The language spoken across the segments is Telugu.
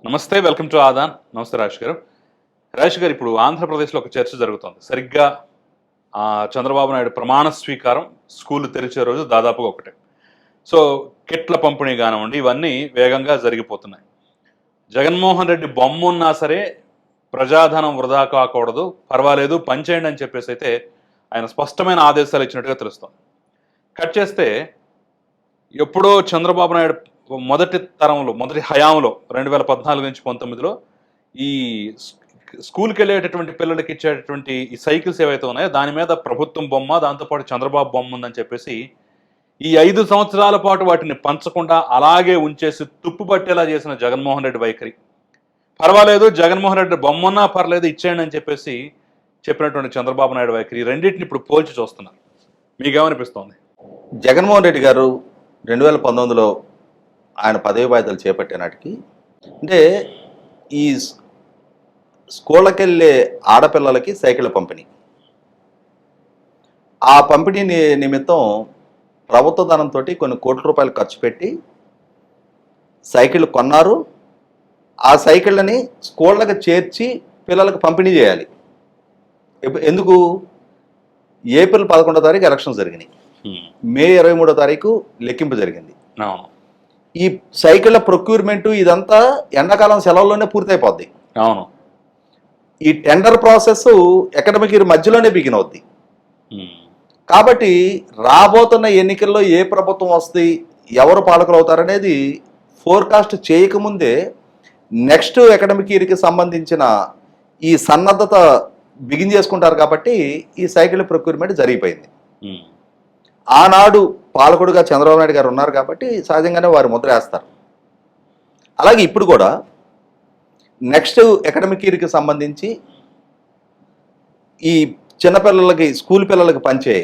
నమస్తే. వెల్కమ్ టు ఆదాన్. నమస్తే రాజేష్ గారు. రాజేష్ గారు, ఇప్పుడు ఆంధ్రప్రదేశ్‌లో ఒక చర్చ జరుగుతోంది. సరిగ్గా చంద్రబాబు నాయుడు ప్రమాణ స్వీకారం, స్కూళ్ళు తెరిచే రోజు దాదాపుగా ఒకటే. సో, కిట్ల పంపిణీ గానివ్వండి, ఇవన్నీ వేగంగా జరిగిపోతున్నాయి. జగన్మోహన్ రెడ్డి బొమ్మున్నా సరే, ప్రజాధనం వృధా కాకూడదు, పర్వాలేదు పనిచేయండి అని చెప్పేసైతే ఆయన స్పష్టమైన ఆదేశాలు ఇచ్చినట్టుగా తెలుస్తోంది. కట్ చేస్తే ఎప్పుడో చంద్రబాబు నాయుడు మొదటి తరంలో, మొదటి హయాంలో 2014-19లో ఈ స్కూల్కి వెళ్ళేటటువంటి పిల్లలకి ఇచ్చేటటువంటి ఈ సైకిల్స్ ఏవైతే ఉన్నాయో దాని మీద ప్రభుత్వం బొమ్మ, దాంతోపాటు చంద్రబాబు బొమ్మ ఉందని చెప్పేసి ఈ 5 సంవత్సరాల పాటు వాటిని పంచకుండా అలాగే ఉంచేసి తుప్పు పట్టేలా చేసిన జగన్మోహన్ రెడ్డి వైఖరి. పర్వాలేదు, జగన్మోహన్ రెడ్డి బొమ్మ ఉన్నా పర్లేదు ఇచ్చేయండి అని చెప్పేసి చెప్పినటువంటి చంద్రబాబు నాయుడు వైఖరి, ఈ రెండింటిని ఇప్పుడు పోల్చి చూస్తున్నారు. మీకేమనిపిస్తోంది? జగన్మోహన్ రెడ్డి గారు 2019లో ఆయన పదవి బాధ్యతలు చేపట్టే నాటికి అంటే ఈ స్కూళ్ళకి వెళ్ళే ఆడపిల్లలకి సైకిళ్ళ పంపిణీ, ఆ పంపిణీ నిమిత్తం ప్రభుత్వ ధనంతో కొన్ని కోట్ల రూపాయలు ఖర్చు పెట్టి సైకిళ్ళు కొన్నారు. ఆ సైకిళ్ళని స్కూళ్ళకి చేర్చి పిల్లలకు పంపిణీ చేయాలి. ఎందుకు? ఏప్రిల్ 11వ తారీఖు ఎలక్షన్ జరిగినాయి, మే 23వ తారీఖు లెక్కింపు జరిగింది. ఈ సైకిళ్ళ ప్రొక్యూర్మెంట్ ఇదంతా ఎండాకాలం సెలవుల్లోనే పూర్తయిపోద్ది. అవును. ఈ టెండర్ ప్రాసెస్ అకాడమిక్ ఇయర్ మధ్యలోనే బిగిన్ అవుద్ది. కాబట్టి రాబోతున్న ఎన్నికల్లో ఏ ప్రభుత్వం వస్తుంది, ఎవరు పాలకులు అవుతారనేది ఫోర్కాస్ట్ చేయకముందే నెక్స్ట్ అకాడమిక్ ఇయర్కి సంబంధించిన ఈ సన్నద్ధత బిగిన్ చేసుకుంటారు. కాబట్టి ఈ సైకిల్ ప్రొక్యూర్మెంట్ జరిగిపోయింది. ఆనాడు పాలకుడుగా చంద్రబాబు నాయుడు గారు ఉన్నారు కాబట్టి సహజంగానే వారు ముద్ర వేస్తారు. అలాగే ఇప్పుడు కూడా నెక్స్ట్ అకాడమిక్ ఇయర్కి సంబంధించి ఈ చిన్నపిల్లలకి, స్కూల్ పిల్లలకి పంచే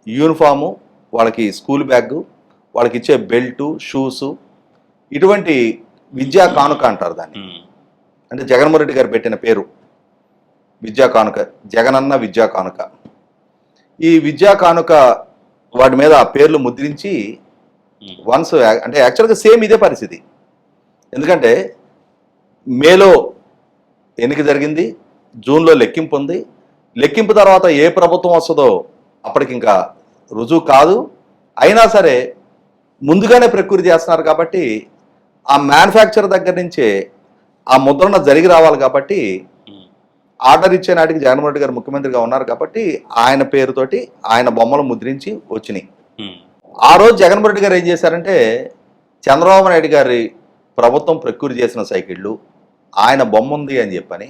యూనిఫాము, వాళ్ళకి స్కూల్ బ్యాగు, వాళ్ళకి ఇచ్చే బెల్టు, షూసు, ఇటువంటి విద్యా కానుక అంటారు దాన్ని. అంటే జగన్మోహన్ రెడ్డి గారు పెట్టిన పేరు విద్యా కానుక, జగనన్న విద్యా కానుక. ఈ విద్యా కానుక వాటి మీద ఆ పేర్లు ముద్రించి వన్స్, అంటే యాక్చువల్గా సేమ్ ఇదే పరిస్థితి. ఎందుకంటే మేలో ఎన్నిక జరిగింది, జూన్లో లెక్కింపు ఉంది. లెక్కింపు తర్వాత ఏ ప్రభుత్వం వస్తుందో అప్పటికి ఇంకా రుజువు కాదు. అయినా సరే ముందుగానే ప్రకృతి చేస్తున్నారు కాబట్టి ఆ మ్యానుఫ్యాక్చర్ దగ్గర నుంచే ఆ ముద్రణ జరిగి రావాలి. కాబట్టి ఆర్డర్ ఇచ్చే నాటికి జగన్మోహన్ రెడ్డి గారు ముఖ్యమంత్రిగా ఉన్నారు కాబట్టి ఆయన పేరుతోటి ఆయన బొమ్మలు ముద్రించి వచ్చినాయి. ఆ రోజు జగన్మోహన్ రెడ్డి గారు ఏం చేశారంటే, చంద్రబాబు నాయుడు గారి ప్రభుత్వం ప్రకృతి చేసిన సైకిళ్ళు ఆయన బొమ్మ ఉంది అని చెప్పని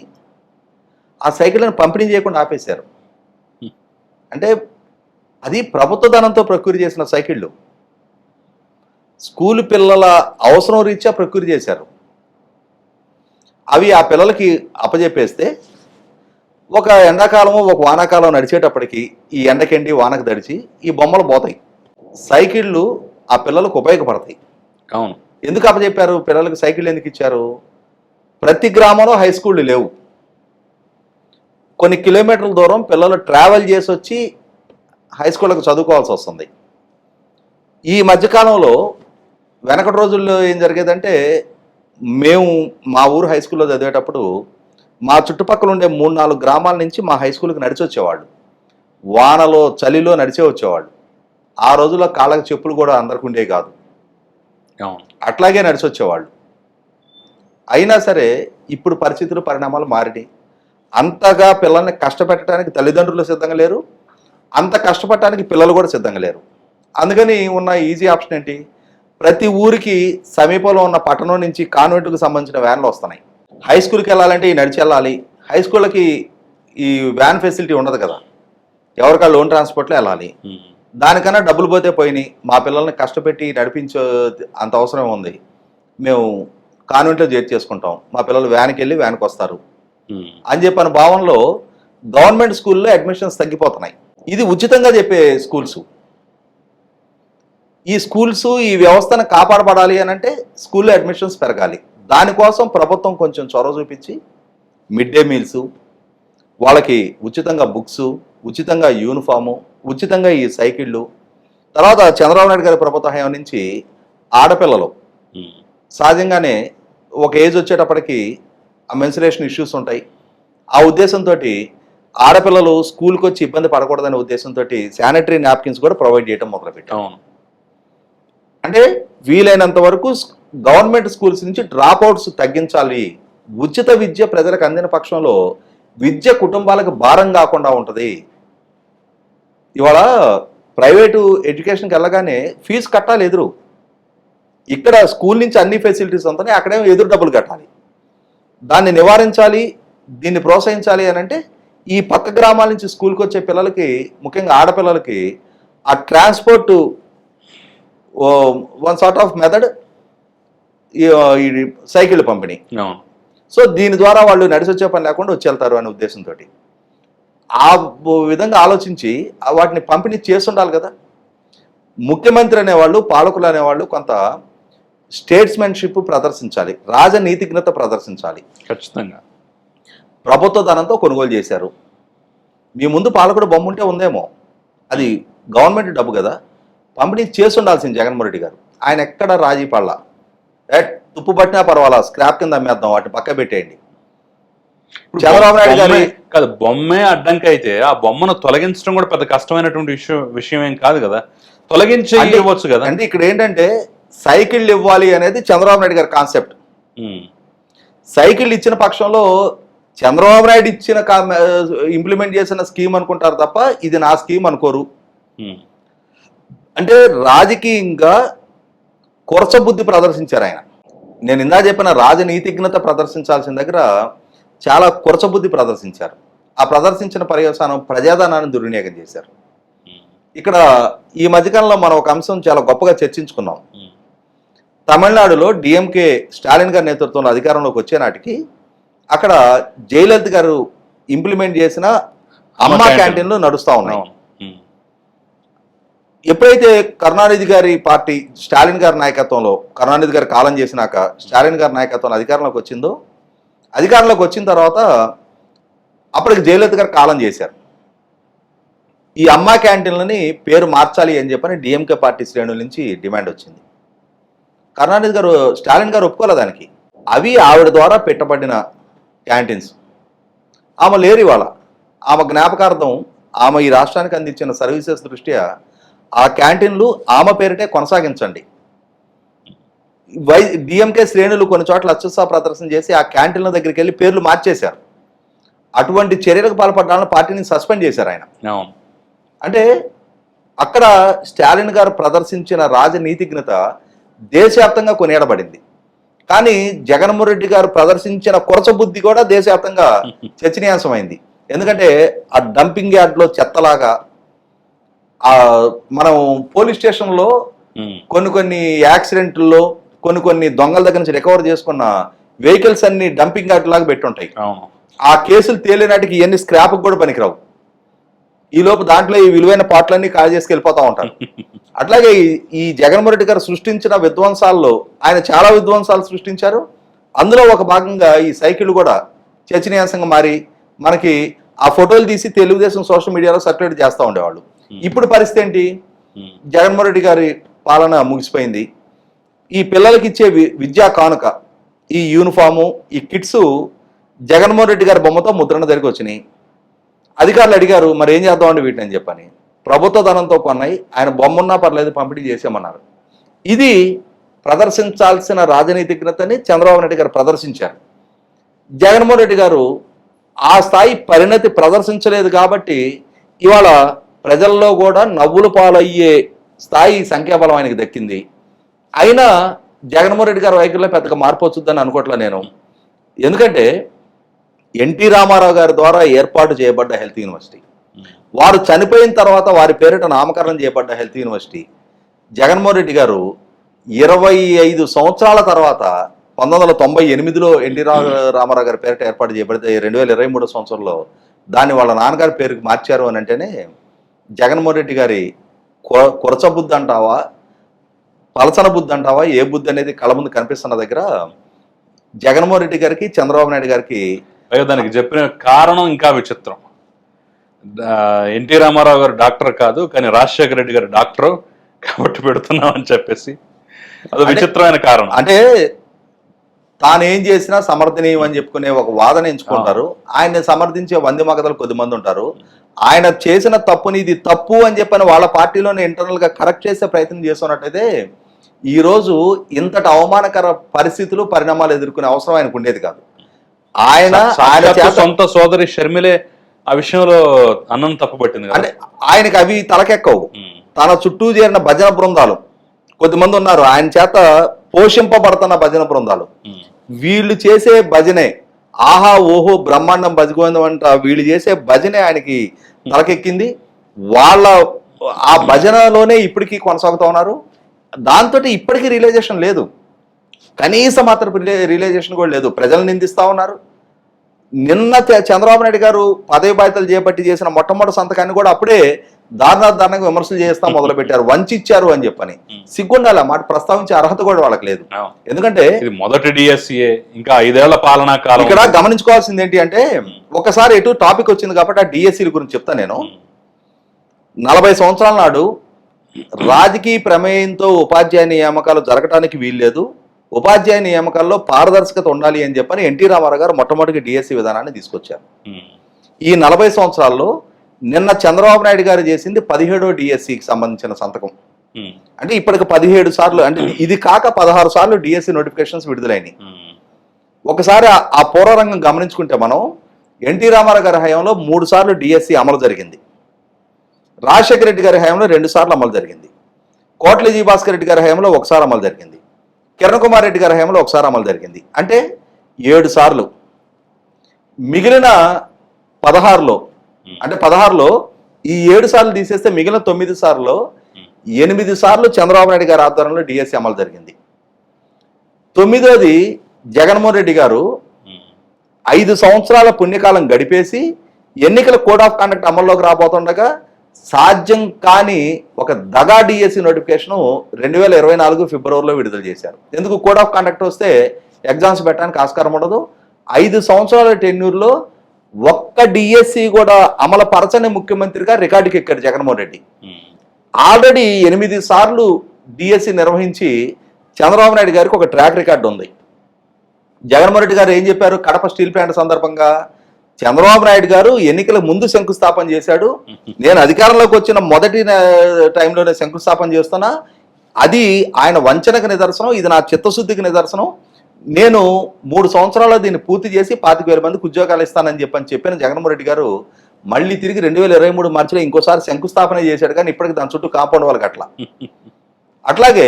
ఆ సైకిళ్ళను పంపిణీ చేయకుండా ఆపేశారు. అంటే అది ప్రభుత్వ ధనంతో ప్రకృతి చేసిన సైకిళ్ళు, స్కూల్ పిల్లల అవసరం రీత్యా ప్రకృతి చేశారు. అవి ఆ పిల్లలకి అప్పజెప్పేస్తే ఒక ఎండాకాలము, ఒక వానాకాలం నడిచేటప్పటికి ఈ ఎండకెండి వానకు తడిచి ఈ బొమ్మలు పోతాయి. సైకిళ్ళు ఆ పిల్లలకు ఉపయోగపడతాయి. అవును. ఎందుకు అప్పచెప్పారు? పిల్లలకు సైకిళ్ళు ఎందుకు ఇచ్చారు? ప్రతి గ్రామంలో హై స్కూళ్ళు లేవు. కొన్ని కిలోమీటర్ల దూరం పిల్లలు ట్రావెల్ చేసి వచ్చి హై స్కూళ్ళకు చదువుకోవాల్సి వస్తుంది. ఈ మధ్యకాలంలో వెనకటి రోజుల్లో ఏం జరిగేదంటే, మేము మా ఊరు హై స్కూల్లో చదివేటప్పుడు మా చుట్టుపక్కల ఉండే 3-4 గ్రామాల నుంచి మా హై స్కూల్కి నడిచి వచ్చేవాళ్ళు. వానలో, చలిలో నడిచే వచ్చేవాళ్ళు. ఆ రోజుల్లో కాళ్ళకి చెప్పులు కూడా అందరికి ఉండేవి కాదు, అట్లాగే నడిచి వచ్చేవాళ్ళు. అయినా సరే ఇప్పుడు పరిస్థితులు, పరిణామాలు మారినాయి. అంతగా పిల్లల్ని కష్టపెట్టడానికి తల్లిదండ్రులు సిద్ధంగా లేరు, అంత కష్టపడటానికి పిల్లలు కూడా సిద్ధంగా లేరు. అందుకని ఉన్న ఈజీ ఆప్షన్ ఏంటి? ప్రతి ఊరికి సమీపంలో ఉన్న పట్టణం నుంచి కాన్వెంట్కు సంబంధించిన వ్యాన్లు వస్తున్నాయి. హై స్కూల్కి వెళ్ళాలంటే ఈ నడిచి వెళ్ళాలి. హై స్కూళ్ళకి ఈ వ్యాన్ ఫెసిలిటీ ఉండదు కదా, ఎవరికా లోన్ ట్రాన్స్పోర్ట్లో వెళ్ళాలి. దానికన్నా డబ్బులు పోతే పోయినాయి, మా పిల్లల్ని కష్టపెట్టి నడిపించే అంత అవసరం ఉంది, మేము కాన్వెంట్లో చేసుకుంటాం, మా పిల్లలు వ్యాన్కి వెళ్ళి వ్యాన్కి వస్తారు అని చెప్పిన భావనలో గవర్నమెంట్ స్కూల్లో అడ్మిషన్స్ తగ్గిపోతున్నాయి. ఇది ఉచితంగా చెప్పే స్కూల్స్. ఈ స్కూల్స్, ఈ వ్యవస్థను కాపాడబడాలి అని అంటే స్కూల్లో అడ్మిషన్స్ పెరగాలి. దానికోసం ప్రభుత్వం కొంచెం చొరవ చూపించి మిడ్ డే మీల్స్, వాళ్ళకి ఉచితంగా బుక్స్, ఉచితంగా యూనిఫాము, ఉచితంగా ఈ సైకిళ్ళు. తర్వాత చంద్రబాబు నాయుడు గారి ప్రభుత్వ హయాం నుంచి ఆడపిల్లలు సహజంగానే ఒక ఏజ్ వచ్చేటప్పటికి ఆ మెన్సురేషన్ ఇష్యూస్ ఉంటాయి. ఆ ఉద్దేశంతో ఆడపిల్లలు స్కూల్కి వచ్చి ఇబ్బంది పడకూడదనే ఉద్దేశంతో శానిటరీ నాప్కిన్స్ కూడా ప్రొవైడ్ చేయడం మొదలుపెట్టాం. అవును. అంటే వీలైనంత వరకు గవర్నమెంట్ స్కూల్స్ నుంచి డ్రాప్ అవుట్స్ తగ్గించాలి. ఉచిత విద్య ప్రజలకు అందిన పక్షంలో విద్య కుటుంబాలకు భారం కాకుండా ఉంటుంది. ఇవాళ ప్రైవేటు ఎడ్యుకేషన్కి వెళ్ళగానే ఫీజు కట్టాలి ఎదురు. ఇక్కడ స్కూల్ నుంచి అన్ని ఫెసిలిటీస్ ఉంటాయి, అక్కడేమో ఎదురు డబ్బులు కట్టాలి. దాన్ని నివారించాలి, దీన్ని ప్రోత్సహించాలి అని అంటే ఈ పక్క గ్రామాల నుంచి స్కూల్కి వచ్చే పిల్లలకి, ముఖ్యంగా ఆడపిల్లలకి ఆ transport one sort of method ఈ సైకిల్ పంపిణీ. అవును. సో దీని ద్వారా వాళ్ళు నడిచి వచ్చే పని లేకుండా వచ్చి వెళ్తారు అనే ఉద్దేశంతో ఆ విధంగా ఆలోచించి వాటిని పంపిణీ చేస్తుండాలి కదా. ముఖ్యమంత్రి అనేవాళ్ళు, పాలకులు అనేవాళ్ళు కొంత స్టేట్స్మెన్షిప్ ప్రదర్శించాలి, రాజనీతిజ్ఞత ప్రదర్శించాలి. ఖచ్చితంగా. ప్రభుత్వ ధనంతో కొనుగోలు చేశారు. మీ ముందు పాలకుడు బొమ్మ ఉంటే ఉందేమో, అది గవర్నమెంట్ డబ్బు కదా, పంపిణీ చేసి ఉండాల్సింది జగన్మోహన్ రెడ్డి గారు. ఆయన ఎక్కడ రాజీ పడలా. తుప్పు పట్టినా పర్వాలా, స్క్రాప్ కింద అమ్మేద్దాం, వాటిని పక్క పెట్టేయండి. చంద్రబాబు నాయుడు గారి కాదు, బొమ్మే అడ్డంకి అయితే ఆ బొమ్మను తొలగించడం కూడా పెద్ద కష్టమైనటువంటి విషయం ఏం కాదు కదా, తొలగించి ఇవ్వచ్చు కదా. అంటే ఇక్కడ ఏంటంటే సైకిళ్ళు ఇవ్వాలి అనేది చంద్రబాబు నాయుడు గారి కాన్సెప్ట్. సైకిళ్ళు ఇచ్చిన పక్షంలో చంద్రబాబు నాయుడు ఇచ్చిన ఇంప్లిమెంట్ చేసిన స్కీమ్ అనుకుంటారు తప్ప ఇది నా స్కీమ్ అనుకోరు. అంటే రాజకీయంగా కొరచబుద్ధి ప్రదర్శించారు ఆయన. నేను ఇందా చెప్పిన రాజనీతిజ్ఞత ప్రదర్శించాల్సిన దగ్గర చాలా కొరచబుద్ధి ప్రదర్శించారు. ఆ ప్రదర్శించిన పర్యవసానం ప్రజాధనాన్ని దుర్వినియోగం చేశారు. ఇక్కడ ఈ మధ్యకాలంలో మనం ఒక అంశం చాలా గొప్పగా చర్చించుకున్నాం. తమిళనాడులో డిఎంకే స్టాలిన్ గారి నేతృత్వంలో అధికారంలోకి వచ్చే నాటికి అక్కడ జయలలిత గారు ఇంప్లిమెంట్ చేసిన అమ్మా క్యాంటీన్లు నడుస్తూ ఉన్నాయి. ఎప్పుడైతే కరుణానిధి గారి పార్టీ స్టాలిన్ గారి నాయకత్వంలో, కరుణానిధి గారి కాలం చేసినాక స్టాలిన్ గారి నాయకత్వంలో అధికారంలోకి వచ్చిందో, అధికారంలోకి వచ్చిన తర్వాత అప్పటికి జయలలిత గారు కాలం చేశారు. ఈ అమ్మా క్యాంటీన్లని పేరు మార్చాలి అని చెప్పని డిఎంకే పార్టీ శ్రేణుల నుంచి డిమాండ్ వచ్చింది. కరుణానిధి గారు, స్టాలిన్ గారు ఒప్పుకోలే దానికి. అవి ఆవిడ ద్వారా పెట్టబడిన క్యాంటీన్స్. ఆమె లేరు ఇవాళ. ఆమె జ్ఞాపకార్థం ఆమె ఈ రాష్ట్రానికి అందించిన సర్వీసెస్ దృష్ట్యా ఆ క్యాంటీన్లు ఆమె పేరిటే కొనసాగించండి. డిఎంకే శ్రేణులు కొన్ని చోట్ల అత్యుత్సాహ ప్రదర్శన చేసి ఆ క్యాంటీన్ల దగ్గరికి వెళ్ళి పేర్లు మార్చేశారు. అటువంటి చర్యలకు పాల్పడాలని పార్టీని సస్పెండ్ చేశారు ఆయన. అంటే అక్కడ స్టాలిన్ గారు ప్రదర్శించిన రాజనీతిజ్ఞత దేశవ్యాప్తంగా కొనియాడబడింది. కానీ జగన్మోహన్ రెడ్డి గారు ప్రదర్శించిన కొరచబుద్ధి కూడా దేశవ్యాప్తంగా చర్చనీయాంశమైంది. ఎందుకంటే ఆ డంపింగ్ యార్డ్లో చెత్తలాగా మనం పోలీస్ స్టేషన్లో కొన్ని యాక్సిడెంట్లో కొన్ని దొంగల దగ్గర నుంచి రికవర్ చేసుకున్న వెహికల్స్ అన్ని డంపింగ్ యార్డ్ లాగా పెట్టుంటాయి. ఆ కేసులు తేలినాటికి ఇవన్నీ స్క్రాప్ కూడా పనికిరావు. ఈ లోపు దాంట్లో ఈ విలువైన పాటలన్నీ కాల్ చేసుకు వెళ్ళిపోతూ ఉంటారు. అట్లాగే ఈ జగన్మోహన్ రెడ్డి గారు సృష్టించిన విధ్వంసాల్లో ఆయన చాలా విధ్వంసాలు సృష్టించారు. అందులో ఒక భాగంగా ఈ సైకిల్ కూడా చర్చనీయాంశంగా మారి మనకి ఆ ఫోటోలు తీసి తెలుగుదేశం సోషల్ మీడియాలో సర్క్యులేట్ చేస్తూ ఉండేవాళ్ళు. ఇప్పుడు పరిస్థితి ఏంటి? జగన్మోహన్ రెడ్డి గారి పాలన ముగిసిపోయింది. ఈ పిల్లలకి ఇచ్చే విద్యా కానుక, ఈ యూనిఫాము, ఈ కిట్స్ జగన్మోహన్ రెడ్డి గారి బొమ్మతో ముద్రణ దగ్గరికి వచ్చినాయి. అధికారులు అడిగారు, మరి ఏం చేద్దామండి వీటిని అని చెప్పని. ప్రభుత్వ ధనంతో కొన్నాయి, ఆయన బొమ్మ ఉన్నా పర్లేదు పంపిణీ చేసామన్నారు. ఇది ప్రదర్శించాల్సిన రాజనీతిజ్ఞతని చంద్రబాబు నాయుడు గారు ప్రదర్శించారు. జగన్మోహన్ రెడ్డి గారు ఆ స్థాయి పరిణతి ప్రదర్శించలేదు కాబట్టి ఇవాళ ప్రజల్లో కూడా నవ్వులు పాలయ్యే స్థాయి సంఖ్యాబలం ఆయనకి దక్కింది. అయినా జగన్మోహన్ రెడ్డి గారి వైఖరిలో పెద్దగా మార్పు వచ్చుద్దని అనుకోవట్లే నేను. ఎందుకంటే ఎన్టీ రామారావు గారి ద్వారా ఏర్పాటు చేయబడ్డ హెల్త్ యూనివర్సిటీ, వారు చనిపోయిన తర్వాత వారి పేరిట నామకరణం చేయబడ్డ హెల్త్ యూనివర్సిటీ, జగన్మోహన్ రెడ్డి గారు 25 సంవత్సరాల తర్వాత 1998లో ఎన్టీ రామారావు గారి పేరిట ఏర్పాటు చేయబడితే 2023 సంవత్సరంలో దాన్ని వాళ్ళ నాన్నగారి పేరుకి మార్చారు అని అంటేనే జగన్మోహన్ రెడ్డి గారి కొరచ బుద్ధి అంటావా, పలచన బుద్ధి అంటావా, ఏ బుద్ధి అనేది కళ్ళ ముందు కనిపిస్తున్న దగ్గర జగన్మోహన్ రెడ్డి గారికి, చంద్రబాబు నాయుడు గారికి దానికి చెప్పిన కారణం ఇంకా విచిత్రం. ఎన్టీ రామారావు గారు డాక్టర్ కాదు, కానీ రాజశేఖర రెడ్డి గారు డాక్టరు కాబట్టి పెడుతున్నాం అని చెప్పేసి అది విచిత్రమైన కారణం. అంటే తాను ఏం చేసినా సమర్థనీయం అని చెప్పుకునే ఒక వాదన ఎంచుకుంటారు. ఆయన్ని సమర్థించే వంది మగతలు కొద్దిమంది ఉంటారు. ఆయన చేసిన తప్పుని ఇది తప్పు అని చెప్పని వాళ్ళ పార్టీలోనే ఇంటర్నల్ గా కరెక్ట్ చేసే ప్రయత్నం చేస్తున్నట్టయితే ఈ రోజు ఇంతటి అవమానకర పరిస్థితులు పరిణామాలు ఎదుర్కొనే అవసరం ఆయనకు ఉండేది కాదు. ఆయన సొంత సోదరి షర్మిలే ఆ విషయంలో అన్నం తప్పుపట్టింది అంటే ఆయనకి అవి తలకెక్కవు. తన చుట్టూ చేరిన భజన బృందాలు కొద్దిమంది ఉన్నారు, ఆయన చేత పోషింపబడుతున్న భజన బృందాలు. వీళ్ళు చేసే భజనే ఆహా ఓహో బ్రహ్మాండం భజగోవిందం అంట వీళ్ళు చేసే భజనే ఆయనకి తలకెక్కింది. వాళ్ళ ఆ భజనలోనే ఇప్పటికీ కొనసాగుతూ ఉన్నారు. దాంతో ఇప్పటికీ రియలైజేషన్ లేదు, కనీసం మాత్రం రియలైజేషన్ కూడా లేదు. ప్రజలు నిందిస్తూ ఉన్నారు. నిన్న చంద్రబాబు నాయుడు గారు పదవి బాధ్యతలు చేపట్టి చేసిన మొట్టమొదటి సంతకాన్ని కూడా అప్పుడే దారుణంగా విమర్శలు చేస్తా మొదలు పెట్టారు, వంచిచ్చారు అని చెప్పని. సిగ్గుండాలి మాట ప్రస్తావించే అర్హత కూడా వాళ్ళకి లేదు. ఎందుకంటే మొదటి డిఎస్సీఏ ఇంకా 5 ఏళ్ల పాలనా కాలం. ఇక్కడ గమనించుకోవాల్సింది ఏంటి అంటే ఒకసారి ఎటు టాపిక్ వచ్చింది కాబట్టి ఆ డిఎస్సీల గురించి చెప్తా నేను. 40 సంవత్సరాల నాడు రాజకీయ ప్రమేయంతో ఉపాధ్యాయ నియామకాలు జరగడానికి వీల్లేదు, ఉపాధ్యాయ నియామకాల్లో పారదర్శకత ఉండాలి అని చెప్పని ఎన్టీ రామారావు గారు మొట్టమొదటి డిఎస్సీ విధానాన్ని తీసుకొచ్చారు. ఈ 40 సంవత్సరాల్లో నిన్న చంద్రబాబు నాయుడు గారు చేసింది 17వ డిఎస్సికి సంబంధించిన సంతకం. అంటే ఇప్పటికి 17 సార్లు, అంటే ఇది కాక 16 సార్లు డిఎస్సి నోటిఫికేషన్స్ విడుదలైనవి. ఒకసారి ఆ పూర్వరంగం గమనించుకుంటే మనం ఎన్టీ రామారావు గారి హయాంలో 3 సార్లు డిఎస్సి అమలు జరిగింది, రాజశేఖర రెడ్డి గారి హయాంలో 2 సార్లు అమలు జరిగింది, కోట్ల జీ భాస్కర్ రెడ్డి గారి హయాంలో 1 సారి అమలు జరిగింది, కిరణ్ కుమార్ రెడ్డి గారి హయాంలో 1 సారి అమలు జరిగింది. అంటే 7 సార్లు. మిగిలిన 16లో అంటే 16లో ఈ 7 సార్లు తీసేస్తే మిగిలిన 9 సార్లు 8 సార్లు చంద్రబాబు నాయుడు గారి ఆధ్వర్యంలో డిఎస్సి అమలు జరిగింది. 9వది జగన్మోహన్ రెడ్డి గారు 5 సంవత్సరాల పుణ్యకాలం గడిపేసి ఎన్నికల కోడ్ ఆఫ్ కండక్ట్ అమల్లోకి రాబోతుండగా సాధ్యం కాని ఒక దగా డిఎస్సి నోటిఫికేషన్ 2024 ఫిబ్రవరిలో విడుదల చేశారు. ఎందుకు? కోడ్ ఆఫ్ కండక్ట్ వస్తే ఎగ్జామ్స్ పెట్టడానికి ఆస్కారం ఉండదు. 5 సంవత్సరాల టెన్యూర్లో ఒక్క డిఎస్సి కూడా అమలు పరచని ముఖ్యమంత్రిగా రికార్డుకి ఎక్కారు జగన్మోహన్ రెడ్డి. ఆల్రెడీ 8 సార్లు డిఎస్సి నిర్వహించి చంద్రబాబు నాయుడు గారికి ఒక ట్రాక్ రికార్డు ఉంది. జగన్మోహన్ రెడ్డి గారు ఏం చెప్పారు? కడప స్టీల్ ప్లాంట్ సందర్భంగా చంద్రబాబు నాయుడు గారు ఎన్నికల ముందు శంకుస్థాపన చేశాడు, నేను అధికారంలోకి వచ్చిన మొదటి టైంలోనే శంకుస్థాపన చేస్తున్నా, అది ఆయన వంచనకు నిదర్శనం, ఇది నా చిత్తశుద్ధికి నిదర్శనం, నేను 3 సంవత్సరాల్లో దీన్ని పూర్తి చేసి 25,000 మందికి ఉద్యోగాలు ఇస్తానని చెప్పిన జగన్మోహన్ రెడ్డి గారు మళ్ళీ తిరిగి 2023 మార్చిలో ఇంకోసారి శంకుస్థాపన చేశాడు, కానీ ఇప్పటికి దాని చుట్టూ కాంపౌండ్ వాళ్ళకి అట్లా. అట్లాగే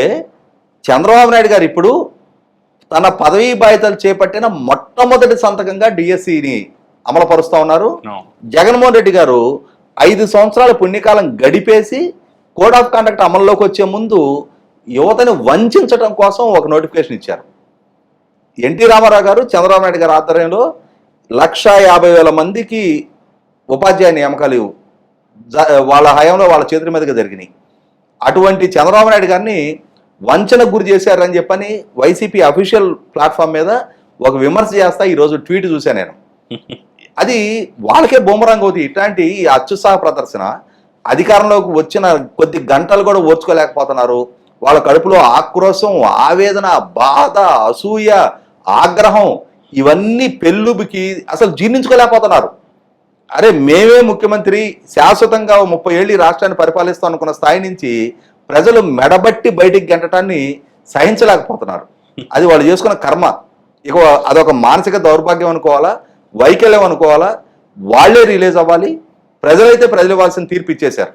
చంద్రబాబు నాయుడు గారు ఇప్పుడు తన పదవీ బాధ్యతలు చేపట్టిన మొట్టమొదటి సంతకంగా డిఎస్సిని అమలుపరుస్తూ ఉన్నారు. జగన్మోహన్ రెడ్డి గారు 5 సంవత్సరాల పుణ్యకాలం గడిపేసి కోడ్ ఆఫ్ కండక్ట్ అమల్లోకి వచ్చే ముందు యువతని వంచడం కోసం ఒక నోటిఫికేషన్ ఇచ్చారు. ఎన్టీ రామారావు గారు చంద్రబాబు నాయుడు గారి ఆధ్వర్యంలో 150,000 మందికి ఉపాధ్యాయ నియామకాలు వాళ్ళ హయాంలో వాళ్ళ చేతుల మీదుగా జరిగినాయి. అటువంటి చంద్రబాబు నాయుడు గారిని వంచనకు గురి చేశారని చెప్పని వైసీపీ అఫీషియల్ ప్లాట్ఫామ్ మీద ఒక విమర్శ చేస్తా ఈరోజు ట్వీట్ చూశాను నేను. అది వాళ్ళకే బూమరాంగ్ అవుతుంది. ఇట్లాంటి అత్యుత్సాహ ప్రదర్శన అధికారంలోకి వచ్చిన కొద్ది గంటలు కూడా ఓర్చుకోలేకపోతున్నారు. వాళ్ళ కడుపులో ఆక్రోశం, ఆవేదన, బాధ, అసూయ, ఆగ్రహం ఇవన్నీ పెళ్ళుబికి అసలు జీర్ణించుకోలేకపోతున్నారు. అరే మేమే ముఖ్యమంత్రి శాశ్వతంగా 30 ఏళ్ళు ఈ రాష్ట్రాన్ని పరిపాలిస్తాం అనుకున్న స్థాయి నుంచి ప్రజలు మెడబట్టి బయటికి గెంటటాన్ని సహించలేకపోతున్నారు. అది వాళ్ళు చేసుకున్న కర్మ. ఇక అదొక మానసిక దౌర్భాగ్యం అనుకోవాలా, వైకల్యం అనుకోవాలా, వాళ్లే రిలీజ్ అవ్వాలి. ప్రజలైతే ప్రజలు ఇవ్వాల్సిన తీర్పు ఇచ్చేశారు.